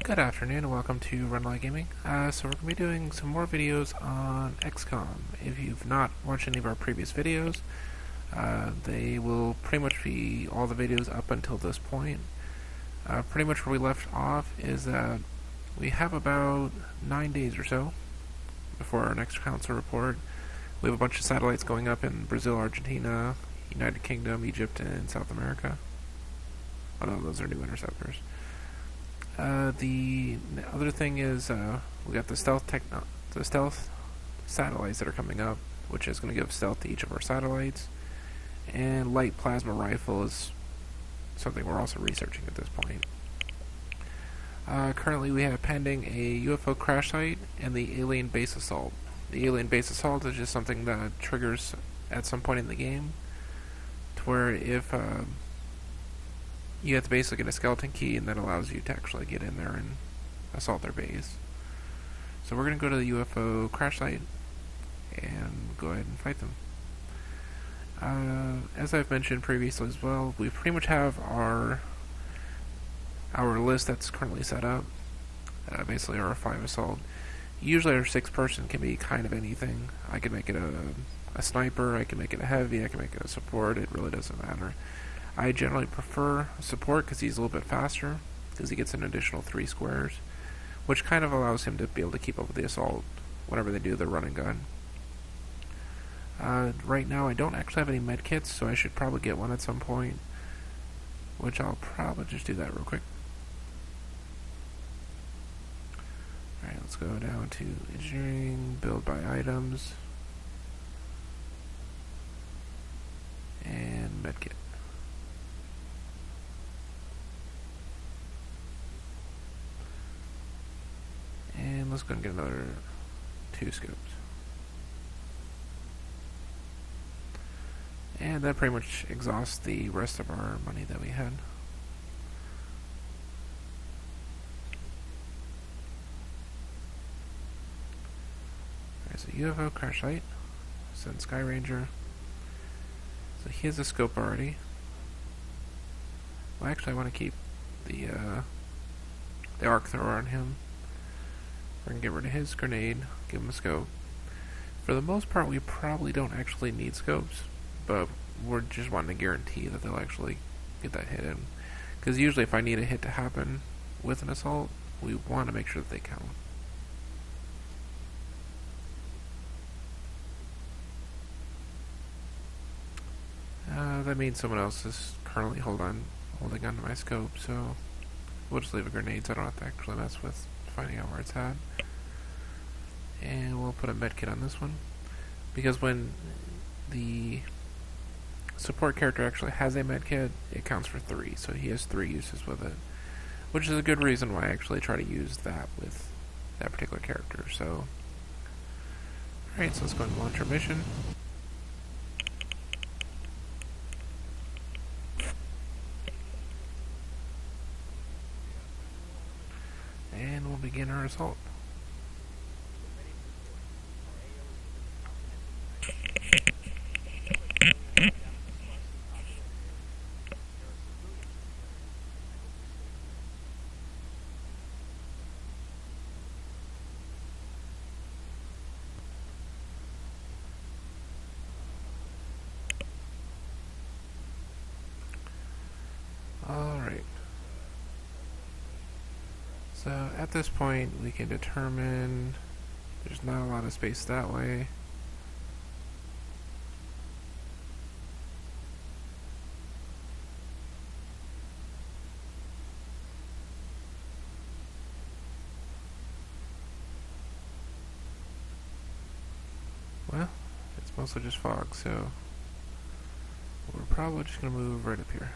Good afternoon and welcome to Rundlii Gaming. So we're going to be doing some more videos on XCOM. If you've not watched any of our previous videos, they will pretty much be all the videos up until this point. Pretty much where we left off is that we have about 9 days or so before our next council report. We have a bunch of satellites going up in Brazil, Argentina, United Kingdom, Egypt, and South America. Oh no, those are new interceptors. The other thing is we got the stealth satellites that are coming up, which is going to give stealth to each of our satellites. And light plasma rifle is something we're also researching at this point. Currently, we have pending a UFO crash site and the alien base assault. The alien base assault is just something that triggers at some point in the game, to where if you have to basically get a skeleton key, and that allows you to actually get in there and assault their base. So we're going to go to the UFO crash site and go ahead and fight them. As I've mentioned previously as well, we pretty much have our list that's currently set up. Basically our 5 assault. Usually our 6-person can be kind of anything. I can make it a sniper, I can make it a heavy, I can make it a support, it really doesn't matter. I generally prefer support because he's a little bit faster, because he gets an additional 3 squares, which kind of allows him to be able to keep up with the assault whenever they do their run and gun. Right now I don't actually have any medkits, so I should probably get one at some point, which I'll probably just do that real quick. Alright, let's go down to engineering, build by items, and medkit. And let's go and get another 2 scopes. And that pretty much exhausts the rest of our money that we had. There's a UFO crash site. Send Sky Ranger. So he has a scope already. Well, actually I want to keep the arc thrower on him. We're going to get rid of his grenade, give him a scope. For the most part, we probably don't actually need scopes, but we're just wanting to guarantee that they'll actually get that hit in. Because usually if I need a hit to happen with an assault, we want to make sure that they count. That means someone else is currently holding on to my scope, so we'll just leave a grenade so I don't have to actually mess with finding out where it's at. And we'll put a medkit on this one, because when the support character actually has a medkit, it counts for 3, so he has 3 uses with it, which is a good reason why I actually try to use that with that particular character. So, alright, so let's go and launch our mission. And we'll begin our assault. Alright. So at this point we can determine there's not a lot of space that way. Well, it's mostly just fog, so we're probably just going to move right up here.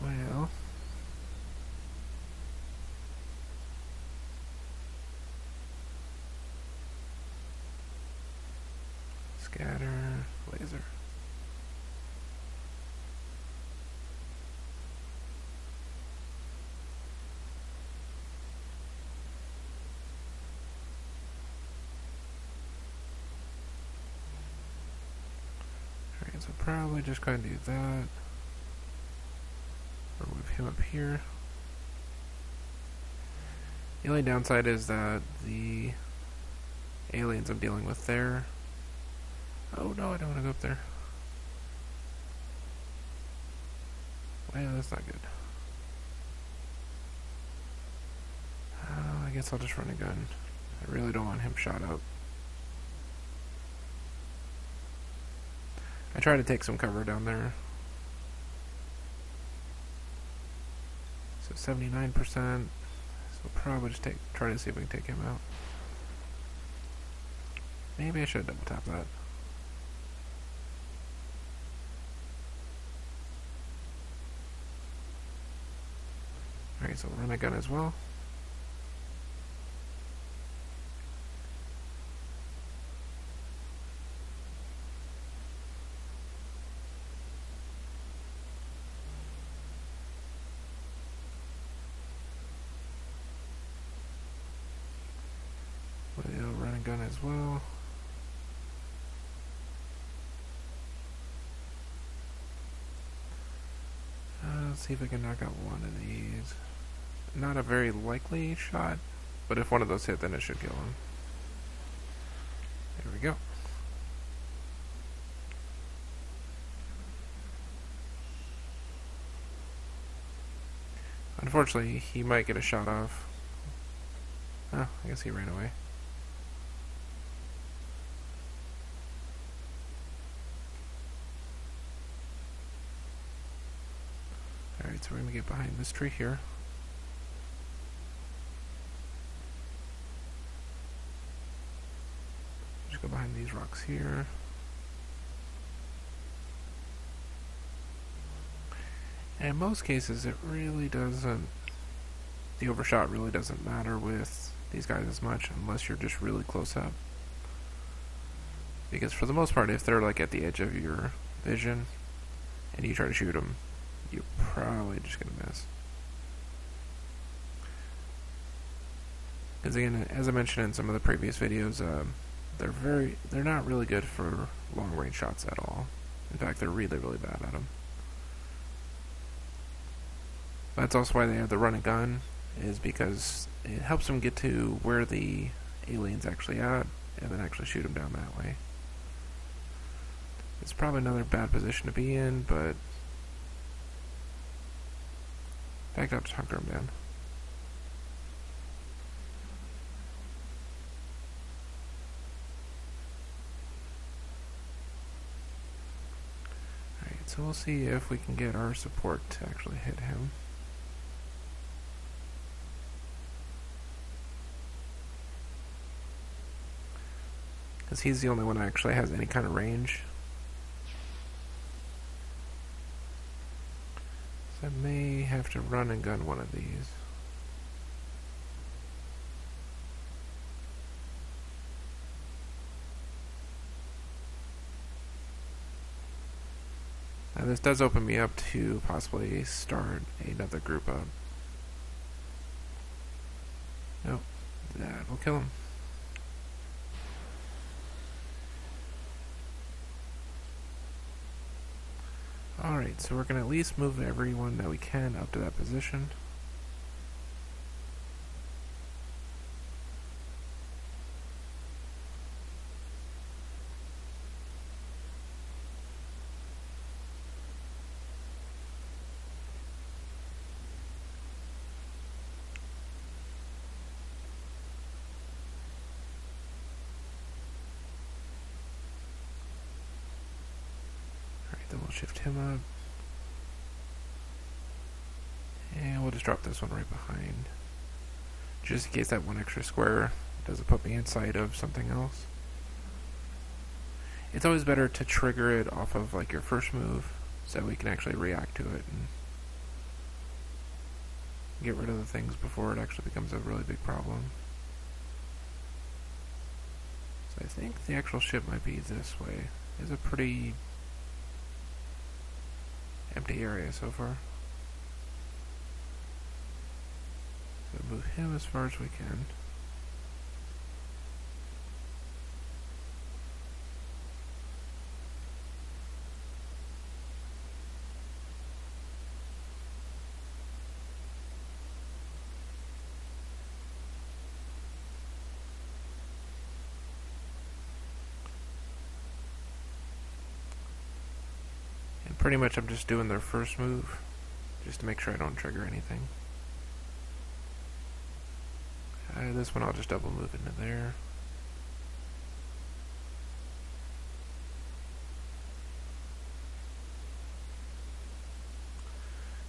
Well, scatter, laser. So probably just go ahead and do that. Or move him up here. The only downside is that the aliens I'm dealing with there. Oh no, I don't want to go up there. Well, that's not good. I guess I'll just run a gun. I really don't want him shot up. I try to take some cover down there. So 79%. So we'll probably just try to see if we can take him out. Maybe I should double tap that. Alright, so we'll run a gun as well. We'll run a gun as well. Let's see if I can knock out one of these. Not a very likely shot, but if one of those hit, then it should kill him. There we go. Unfortunately, he might get a shot off. Oh, I guess he ran away. Alright, so we're going to get behind this tree here. Just go behind these rocks here. And in most cases, it really doesn't... The overshot really doesn't matter with these guys as much unless you're just really close up. Because for the most part, if they're like at the edge of your vision and you try to shoot them, you're probably just going to miss. Because again, as I mentioned in some of the previous videos, they're not really good for long range shots at all. In fact, they're really, really bad at them. That's also why they have the run and gun, is because it helps them get to where the alien's actually at, and then actually shoot them down that way. It's probably another bad position to be in, but back up, just hunker him down. Alright, so we'll see if we can get our support to actually hit him. Because he's the only one that actually has any kind of range. So I may have to run and gun one of these. Now this does open me up to possibly start another group up. Nope, that will kill him. Alright, so we're going to at least move everyone that we can up to that position. Then we'll shift him up. And we'll just drop this one right behind. Just in case that one extra square doesn't put me inside of something else. It's always better to trigger it off of like your first move so we can actually react to it and get rid of the things before it actually becomes a really big problem. So I think the actual ship might be this way. It's a pretty empty area so far. So move him as far as we can. pretty much I'm just doing their first move, just to make sure I don't trigger anything. This one I'll just double move into there.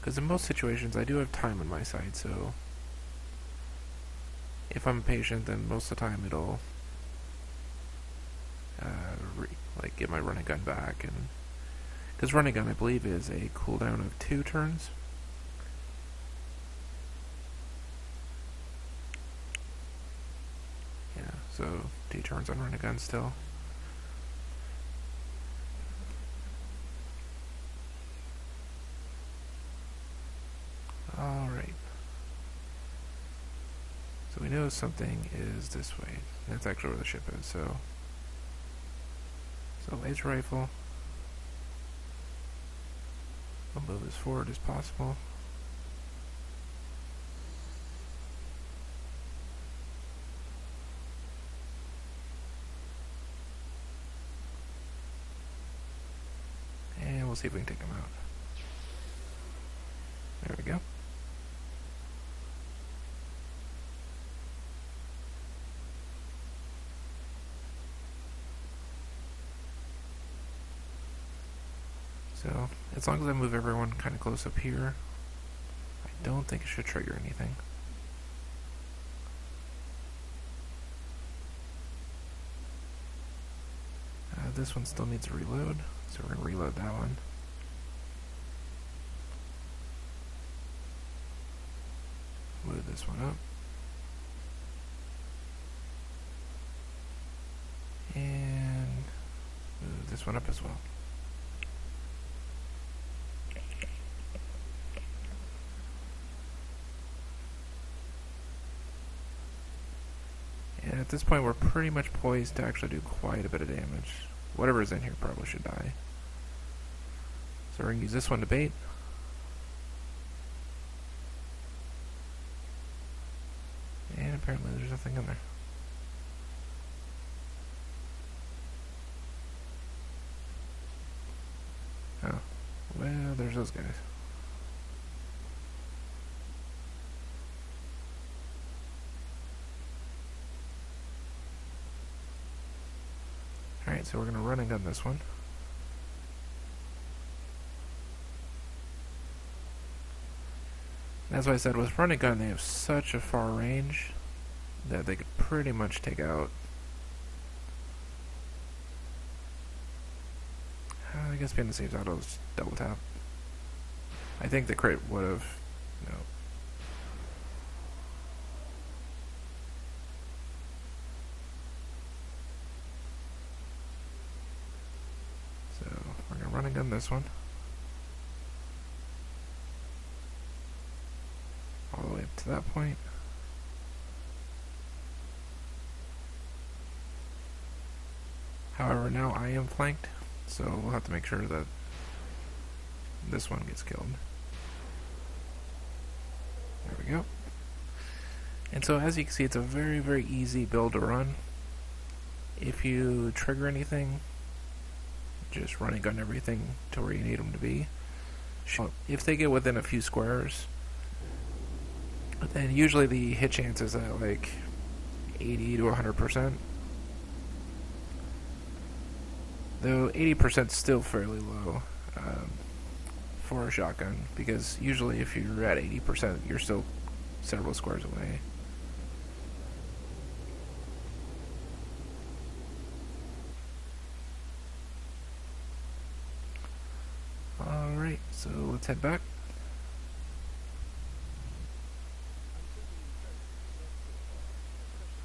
Because in most situations I do have time on my side, so if I'm patient, then most of the time it'll get my running gun back, and because running gun I believe is a cooldown of 2 turns. Yeah, so 2 turns on running gun still. Alright. So we know something is this way. That's actually where the ship is, so laser rifle. I'll move as forward as possible. And we'll see if we can take him out. There we go. So, as long as I move everyone kind of close up here, I don't think it should trigger anything. This one still needs a reload, so we're going to reload that one. Move this one up. And move this one up as well. And at this point we're pretty much poised to actually do quite a bit of damage. Whatever's in here probably should die. So we're going to use this one to bait. And apparently there's nothing in there. Oh, well, there's those guys. Alright, so we're going to run and gun this one. And as I said, with run and gun, they have such a far range that they could pretty much take out. I guess being the safe side, I'll just double tap. I think the crit would have, no. So we're gonna run and gun this one all the way up to that point. However, now I am flanked, so we'll have to make sure that this one gets killed. There we go. And so as you can see, it's a very, very easy build to run. If you trigger anything, just run and gun everything to where you need them to be. If they get within a few squares, then usually the hit chance is at like 80 to 100%. Though 80% is still fairly low for a shotgun, because usually if you're at 80%, you're still several squares away. Alright, so let's head back.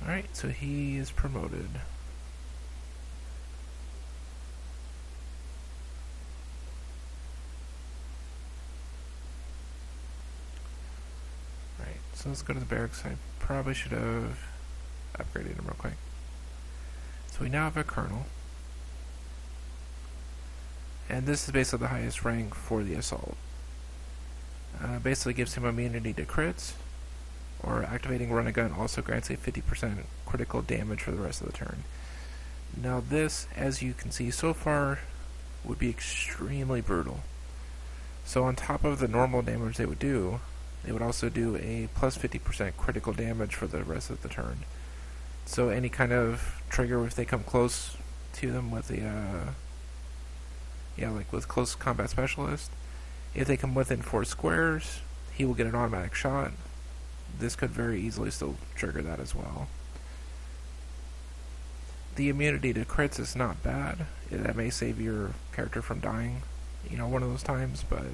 Alright, so he is promoted. Alright, so let's go to the barracks. I probably should have upgraded him real quick. So we now have a colonel. And this is basically the highest rank for the assault. Basically gives him immunity to crits, or activating run and gun also grants a 50% critical damage for the rest of the turn. Now this, as you can see so far, would be extremely brutal. So on top of the normal damage they would also do a plus 50% critical damage for the rest of the turn. So any kind of trigger, if they come close to them with the, like with close combat specialist, if they come within 4 squares, he will get an automatic shot. This could very easily still trigger that as well. The immunity to crits is not bad. That may save your character from dying, one of those times, but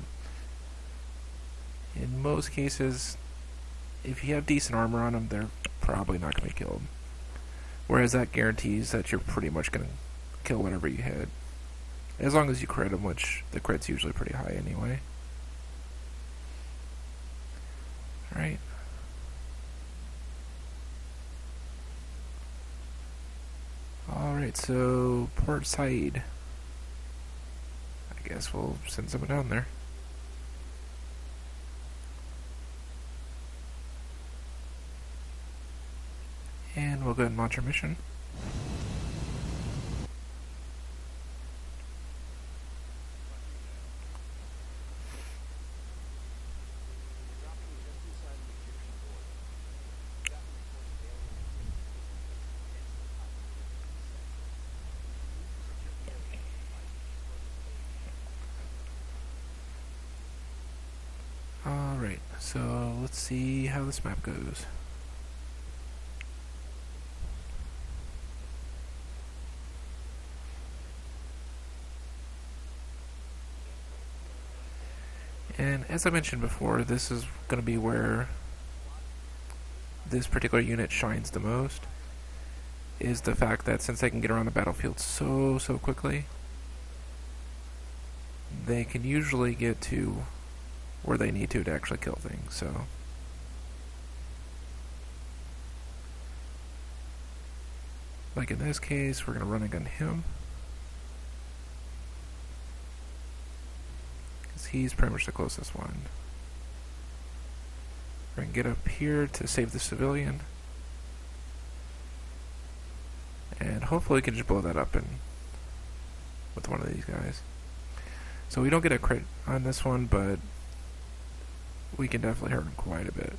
in most cases, if you have decent armor on them, they're probably not going to be killed. Whereas that guarantees that you're pretty much going to kill whatever you hit. As long as you crit them, which the crit's usually pretty high anyway. Alright. Alright, so Port Said. I guess we'll send someone down there. And we'll go ahead and launch our mission. Alright, so let's see how this map goes. And as I mentioned before, this is going to be where this particular unit shines the most, is the fact that since they can get around the battlefield so quickly, they can usually get to where they need to actually kill things. So like in this case, we're going to run and gun him, because he's pretty much the closest one. We're going to get up here to save the civilian, and hopefully we can just blow that up with one of these guys. So we don't get a crit on this one, but we can definitely hurt him quite a bit.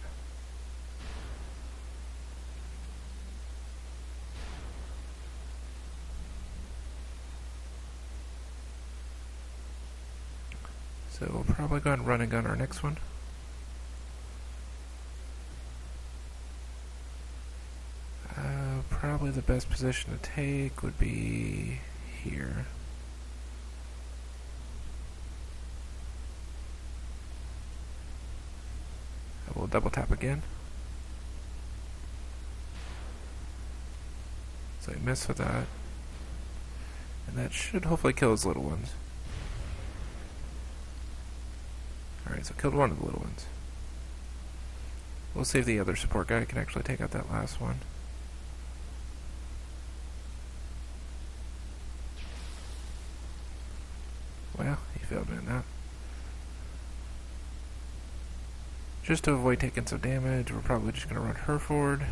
So we'll probably go ahead and run and gun our next one. Probably the best position to take would be here. We'll double tap again. So we miss with that. And that should hopefully kill his little ones. Alright, so killed one of the little ones. We'll save the other support guy can actually take out that last one. Well, he failed doing that. Just to avoid taking some damage, we're probably just going to run her forward.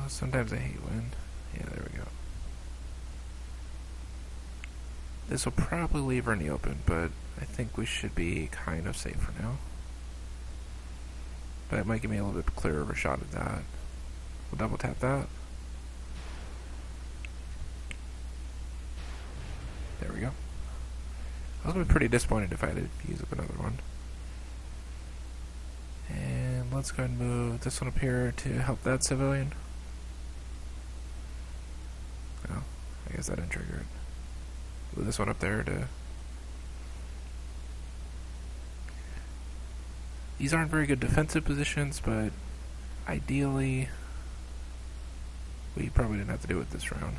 Sometimes I hate wind. Yeah, there we go. This will probably leave her in the open, but I think we should be kind of safe for now. But it might give me a little bit clearer of a shot at that. We'll double tap that. There we go. I was going to be pretty disappointed if I had to use up another one. And let's go ahead and move this one up here to help that civilian. Oh, I guess that didn't trigger it. Move this one up there to... These aren't very good defensive positions, but ideally we probably didn't have to do it this round.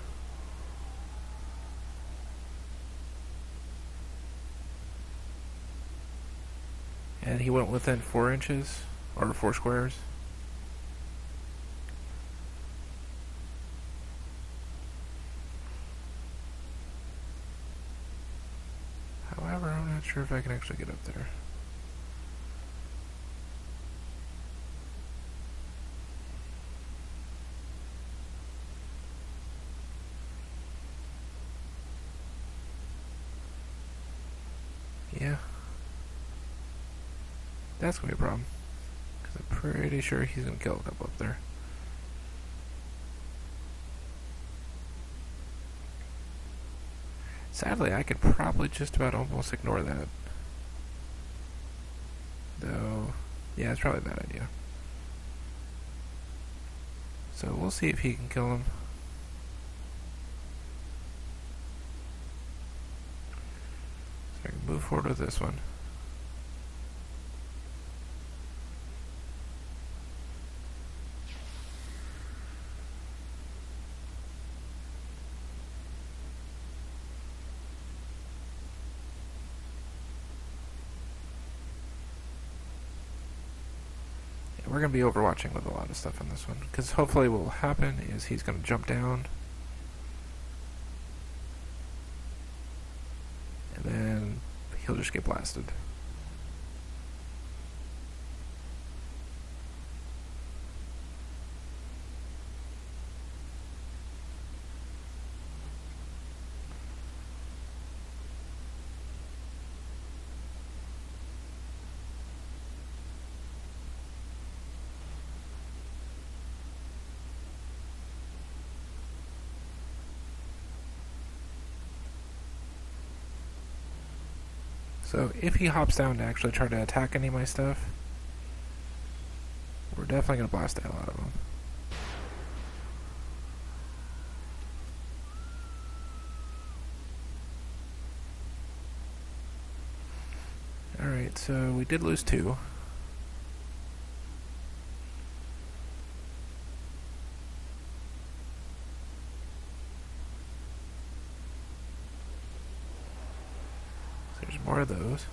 And he went within 4 inches, or 4 squares. However, I'm not sure if I can actually get up there. Yeah. That's gonna be a problem. Because I'm pretty sure he's gonna kill a couple up there. Sadly, I could probably just about almost ignore that. Though, yeah, it's probably a bad idea. So we'll see if he can kill him. So I can move forward with this one. We're going to be overwatching with a lot of stuff in this one. Because hopefully what will happen is he's going to jump down. And then he'll just get blasted. So if he hops down to actually try to attack any of my stuff, we're definitely going to blast the hell out of him. Alright, so we did lose 2. So there's more of those.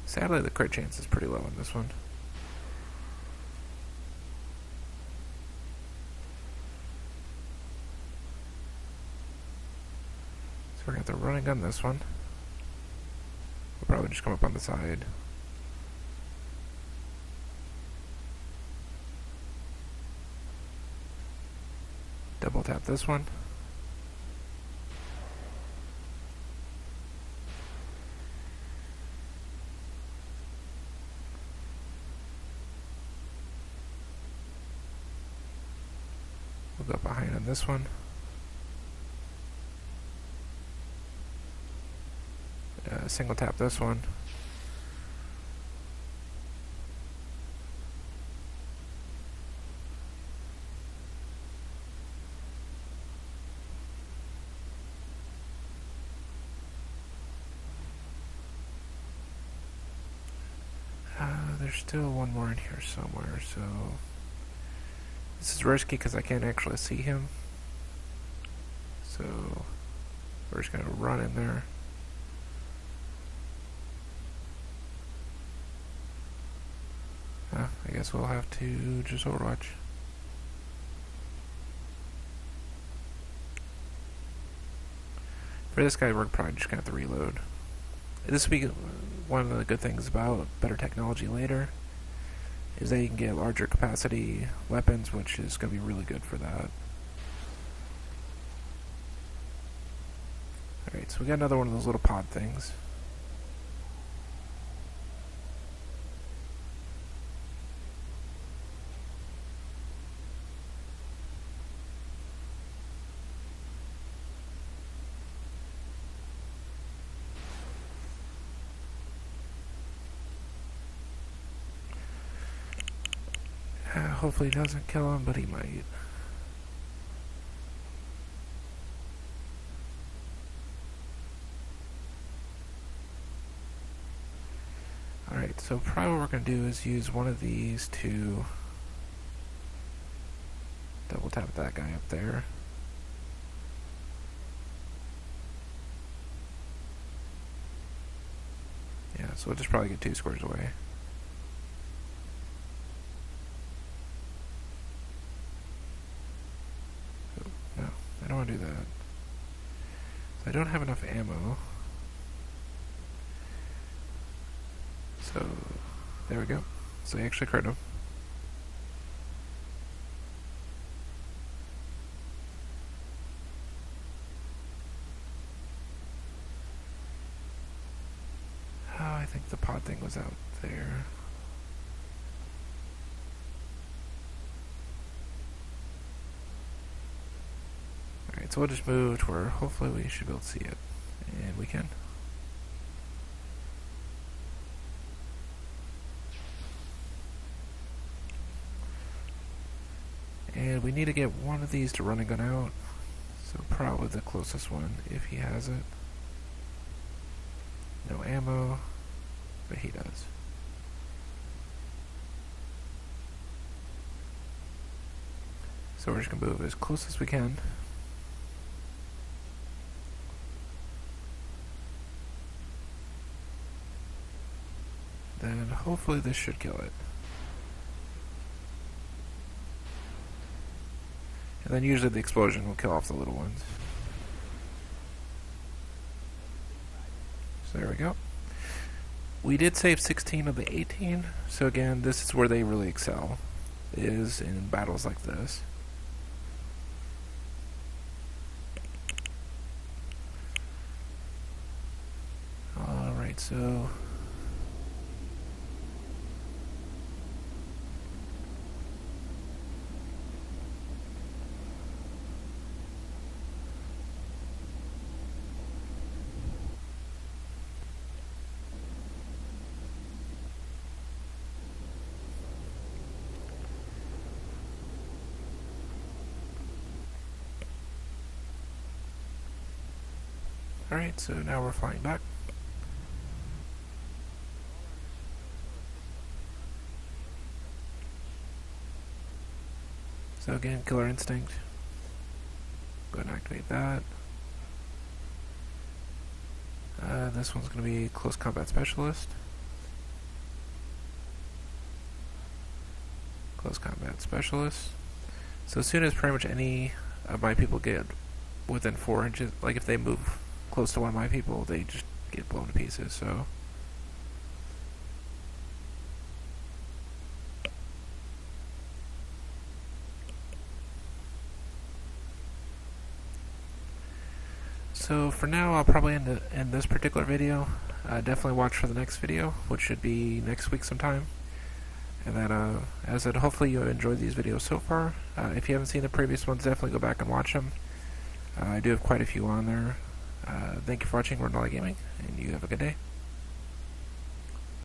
Sadly, the crit chance is pretty low in this one. So we're going to have to run and gun this one. We'll probably just come up on the side. Double tap this one. We'll go behind on this one. Single tap this one. There's still one more in here somewhere, so this is risky because I can't actually see him. So we're just gonna run in there. I guess we'll have to just overwatch. For this guy, we're probably just gonna have to reload. This will be one of the good things about better technology later, is that you can get larger capacity weapons, which is going to be really good for that. Alright, so we got another one of those little pod things. Hopefully he doesn't kill him, but he might. Alright, so probably what we're going to do is use one of these to double tap that guy up there. Yeah, so we'll just probably get 2 squares away. don't want to do that. So I don't have enough ammo. So, there we go. So I actually crit him. Oh, I think the pod thing was out there. Alright, so we'll just move to where hopefully we should be able to see it. And we can. And we need to get one of these to run and gun out. So probably the closest one, if he has it. No ammo, but he does. So we're just going to move as close as we can. Then hopefully this should kill it. And then usually the explosion will kill off the little ones. So there we go. We did save 16 of the 18, so again, this is where they really excel, is in battles like this. Alright, so... Alright, so now we're flying back. So again, Killer Instinct. Go ahead and activate that. This one's going to be Close Combat Specialist. Close Combat Specialist. So as soon as pretty much any of my people get within 4 inches, like if they move close to one of my people, they just get blown to pieces, so... So for now, I'll probably end this particular video. Definitely watch for the next video, which should be next week sometime. And then, as I said, hopefully you enjoyed these videos so far. If you haven't seen the previous ones, definitely go back and watch them. I do have quite a few on there. Thank you for watching Rundlii Gaming, and you have a good day.